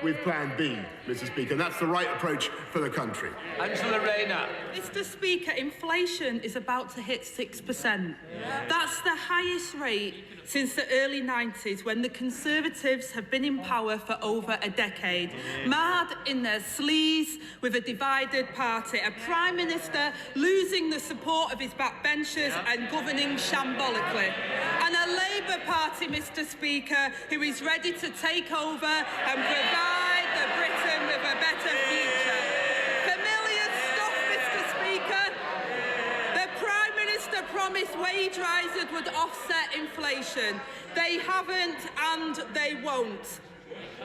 with Plan B, Mr. Speaker, and that's the right approach for the country. Rayner. Mr. Speaker, inflation is about to hit 6%. That's the highest rate since the early 90s, when the Conservatives have been in power for over a decade. Mad in their sleeves with a divided party, a Prime Minister losing the support of his backbenchers and governing shambolically. And a Labour Party, Mr. Speaker, who is ready to take over and provide the Britain with a better future. Familiar stuff, Mr. Speaker. The Prime Minister promised wage rises would offset inflation. They haven't and they won't.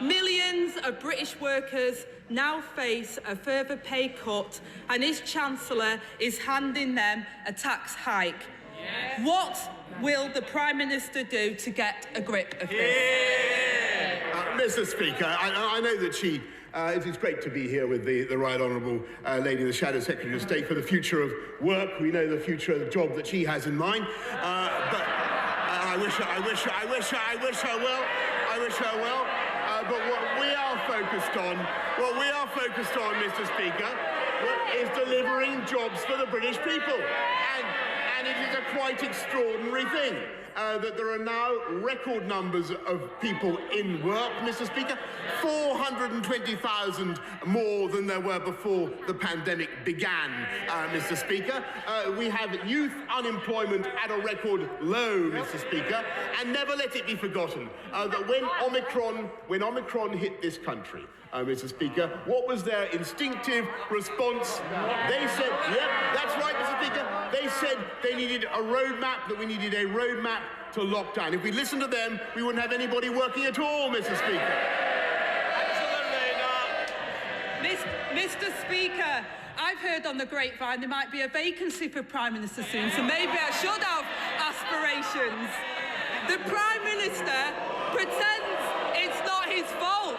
Millions of British workers now face a further pay cut, and his Chancellor is handing them a tax hike. What will the Prime Minister do to get a grip of this? Mr. Speaker, I know that it is great to be here with the Right Honourable Lady, the Shadow Secretary of State, for the future of work. We know the future of the job that she has in mind. But I wish her well. But what we are focused on, Mr. Speaker, is delivering jobs for the British people. And it is a quite extraordinary thing that there are now record numbers of people in work, Mr. Speaker, 420,000 more than there were before the pandemic began, Mr. Speaker. We have youth unemployment at a record low, Mr. Speaker, and never let it be forgotten that when Omicron hit this country, Mr. Speaker, what was their instinctive response? They said, yep, that's right, Mr. Speaker, they said they needed a roadmap, that we needed a roadmap to lockdown. If we listened to them, we wouldn't have anybody working at all, Mr. Speaker. Mr. Speaker, I've heard on the grapevine there might be a vacancy for Prime Minister soon, so maybe I should have aspirations. The Prime Minister pretends it's not his fault.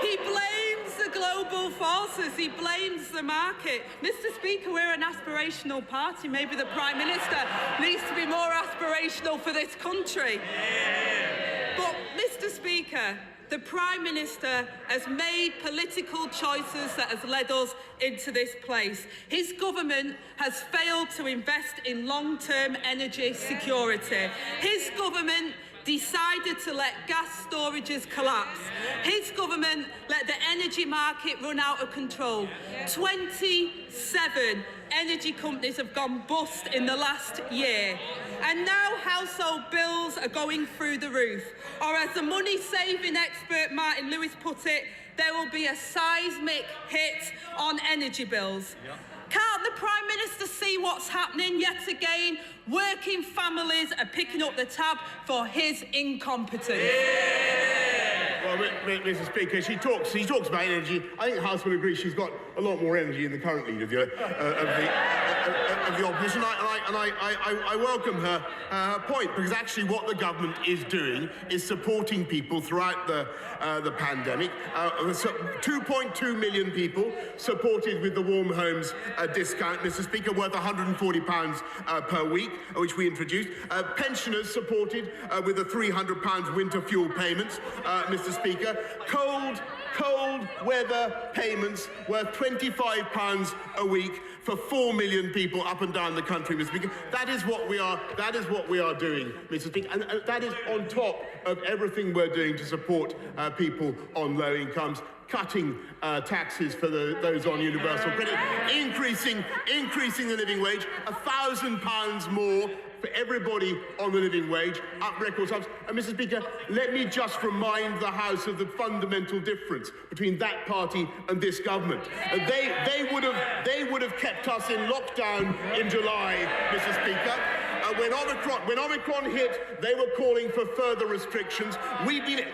He blames the global forces. He blames the market. Mr. Speaker, we're an aspirational party. Maybe the Prime Minister needs to be more aspirational for this country. But, Mr. Speaker, the Prime Minister has made political choices that has led us into this place. His government has failed to invest in long-term energy security. His government decided to let gas storages collapse. His government let the energy market run out of control. 27 energy companies have gone bust in the last year. And now household bills are going through the roof. Or as the money-saving expert Martin Lewis put it, there will be a seismic hit on energy bills. Can't the Prime Minister see what's happening yet again? Working families are picking up the tab for his incompetence. Well, Mr. Speaker, she talks about energy. I think the House will agree she's got a lot more energy than the current leader of the opposition. And I welcome her point, because actually what the government is doing is supporting people throughout the pandemic. 2.2 million people supported with the Warm Homes discount, Mr. Speaker, worth £140 per week, which we introduced. Pensioners supported with the £300 winter fuel payments, Mr. Speaker. Cold weather payments worth £25 a week for 4 million people up and down the country, Mr. Speaker. That is what we are doing, Mr. Speaker, and that is on top of everything we're doing to support people on low incomes. Cutting taxes for those on universal credit, increasing the living wage, £1,000 more for everybody on the living wage, up record sums. And Mr. Speaker, let me just remind the House of the fundamental difference between that party and this government. They would have kept us in lockdown in July, Mr. Speaker. When Omicron hit, they were calling for further restrictions.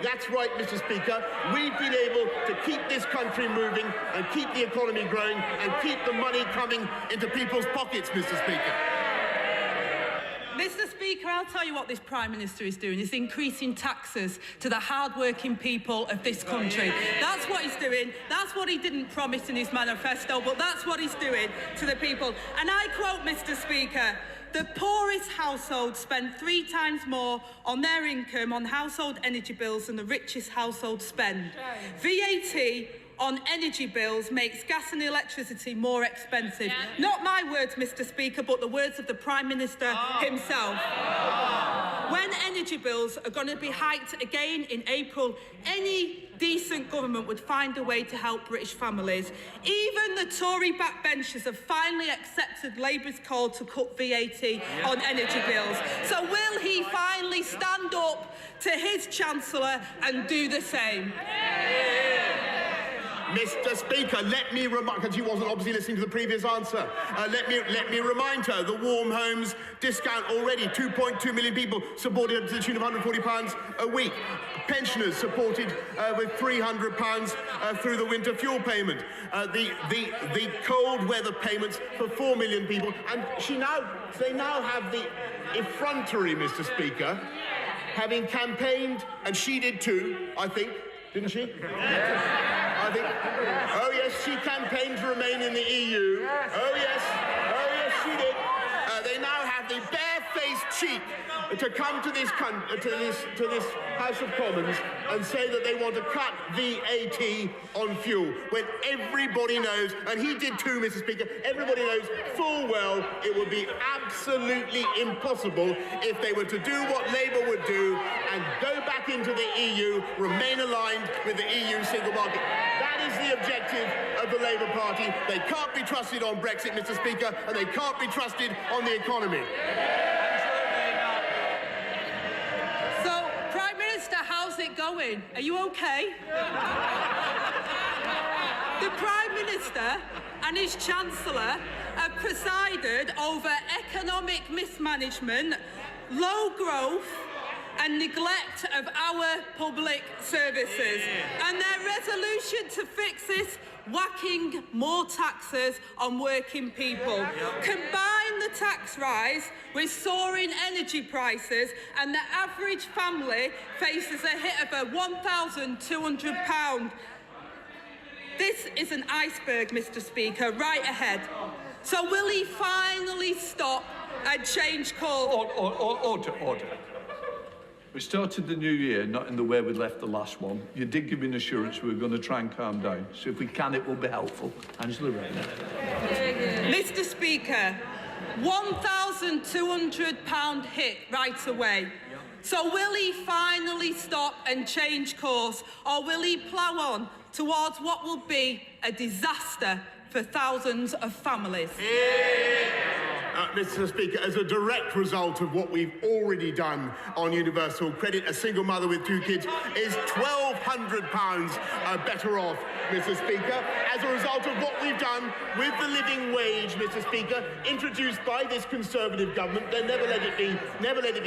That's right, Mr. Speaker, we've been able to keep this country moving and keep the economy growing and keep the money coming into people's pockets, Mr. Speaker. Mr. Speaker, I'll tell you what this Prime Minister is doing. He's increasing taxes to the hard-working people of this country. That's what he's doing. That's what he didn't promise in his manifesto, but that's what he's doing to the people. And I quote, Mr. Speaker, the poorest households spend 3 times more on their income on household energy bills than the richest households spend. VAT on energy bills makes gas and electricity more expensive. Not my words, Mr. Speaker, but the words of the Prime Minister himself. When energy bills are going to be hiked again in April, any decent government would find a way to help British families. Even the Tory backbenchers have finally accepted Labour's call to cut VAT on energy bills. So will he finally stand up to his Chancellor and do the same? Mr. Speaker, let me remind, because she wasn't obviously listening to the previous answer, let me remind her the Warm Homes discount already, 2.2 million people supported to the tune of £140 a week. Pensioners supported with £300 through the winter fuel payment. The cold weather payments for 4 million people, and they now have the effrontery, Mr. Speaker, having campaigned, and she did too, I think, didn't she? I think. Oh yes, she campaigned to remain in the EU. Oh yes, she did. They now have the barefaced cheek to come to this House of Commons and say that they want to cut VAT on fuel, when everybody knows, and he did too, Mr. Speaker, everybody knows full well it would be absolutely impossible if they were to do what Labour would do and go back into the EU, remain aligned with the EU single market. That is the objective of the Labour Party. They can't be trusted on Brexit, Mr. Speaker, and they can't be trusted on the economy. So, Prime Minister, how's it going? Are you okay? The Prime Minister and his Chancellor have presided over economic mismanagement, low growth, and neglect of our public services. And their resolution to fix this, whacking more taxes on working people. Combine the tax rise with soaring energy prices, and the average family faces a hit of £1,200. This is an iceberg, Mr. Speaker, right ahead. So will he finally stop and change course? Order. We started the new year not in the way we left the last one. You did give me an assurance we were going to try and calm down. So if we can, it will be helpful. Angela Rayner. Mr. Speaker, £1,200 hit right away. So will he finally stop and change course, or will he plough on towards what will be a disaster for thousands of families? Mr. Speaker, as a direct result of what we've already done on universal credit, a single mother with 2 kids is £1,200 better off, Mr. Speaker. As a result of what we've done with the living wage, Mr. Speaker, introduced by this Conservative government, they never let it be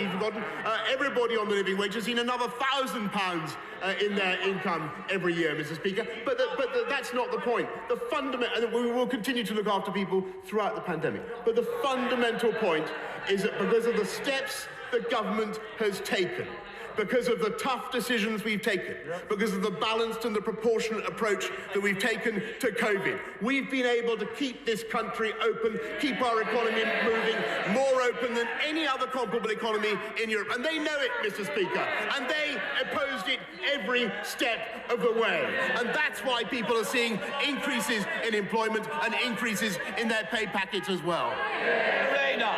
forgotten. Everybody on the living wage has seen another £1,000 in their income every year, Mr. Speaker. But that's not the point. The fundamental, we will continue to look after people throughout the pandemic. But the fundamental point is that because of the steps the government has taken, because of the tough decisions we've taken, because of the balanced and the proportionate approach that we've taken to COVID, we've been able to keep this country open, keep our economy moving, more open than any other comparable economy in Europe. And they know it, Mr. Speaker, and they opposed it every step of the way. And that's why people are seeing increases in employment and increases in their pay packets as well. Rayner.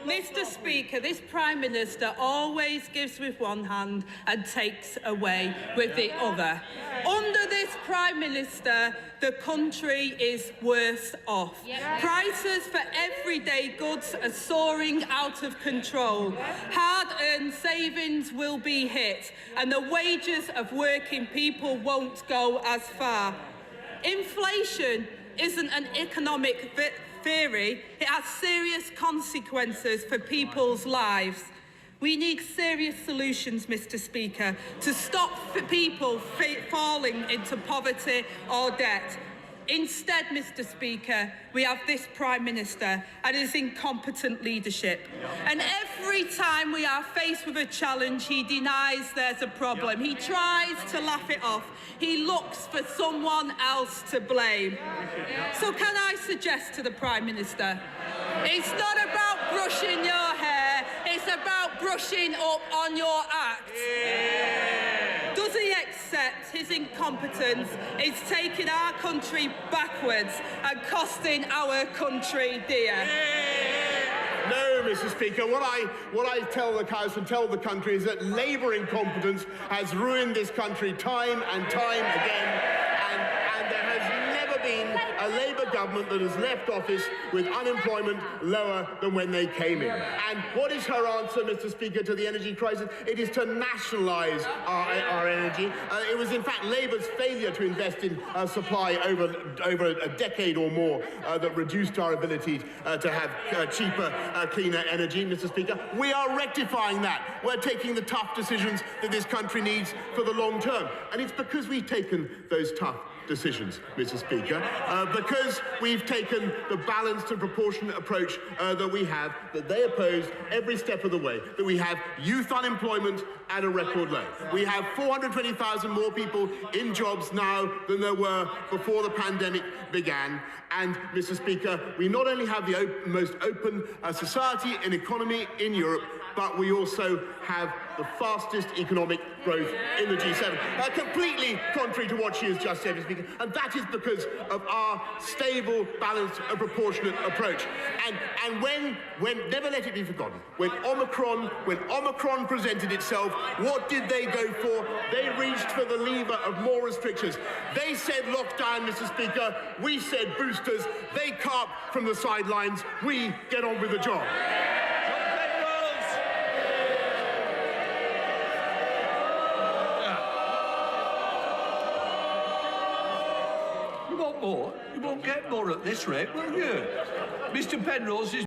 Mr. Speaker, this Prime Minister always gives with one hand and takes away with the other. Under this Prime Minister, the country is worse off. Prices for everyday goods are soaring out of control. Hard-earned savings will be hit, and the wages of working people won't go as far. Inflation isn't an economic theory, it has serious consequences for people's lives. We need serious solutions, Mr. Speaker, to stop people falling into poverty or debt. Instead, Mr. Speaker, we have this Prime Minister and his incompetent leadership. And every time we are faced with a challenge, he denies there's a problem. He tries to laugh it off. He looks for someone else to blame. So can I suggest to the Prime Minister, it's not about brushing your hair, it's about brushing up on your act. Does he accept his incompetence is taking our country backwards and costing our country dear? No, Mr. Speaker. What I tell the House and tell the country is that Labour incompetence has ruined this country time and time again, and there has never been a Labour government that has left office with unemployment lower than when they came in. And what is her answer, Mr. Speaker, to the energy crisis? It is to nationalise our energy. It was, in fact, Labour's failure to invest in supply over a decade or more that reduced our ability to have cheaper, cleaner energy, Mr. Speaker. We are rectifying that. We're taking the tough decisions that this country needs for the long term. And it's because we've taken those tough decisions, Mr. Speaker, because we've taken the balanced and proportionate approach that we have, that they oppose every step of the way, that we have youth unemployment at a record low. We have 420,000 more people in jobs now than there were before the pandemic began. And, Mr. Speaker, we not only have the most open society and economy in Europe, but we also have the fastest economic growth in the G7. Completely contrary to what she has just said, Mr. Speaker. And that is because of our stable, balanced and proportionate approach. And when never let it be forgotten, when Omicron presented itself, what did they go for? They reached for the lever of more restrictions. They said lockdown, Mr. Speaker. We said boosters. They carp from the sidelines. We get on with the job. You want more? You won't get more at this rate, will you? Mr. Penrose is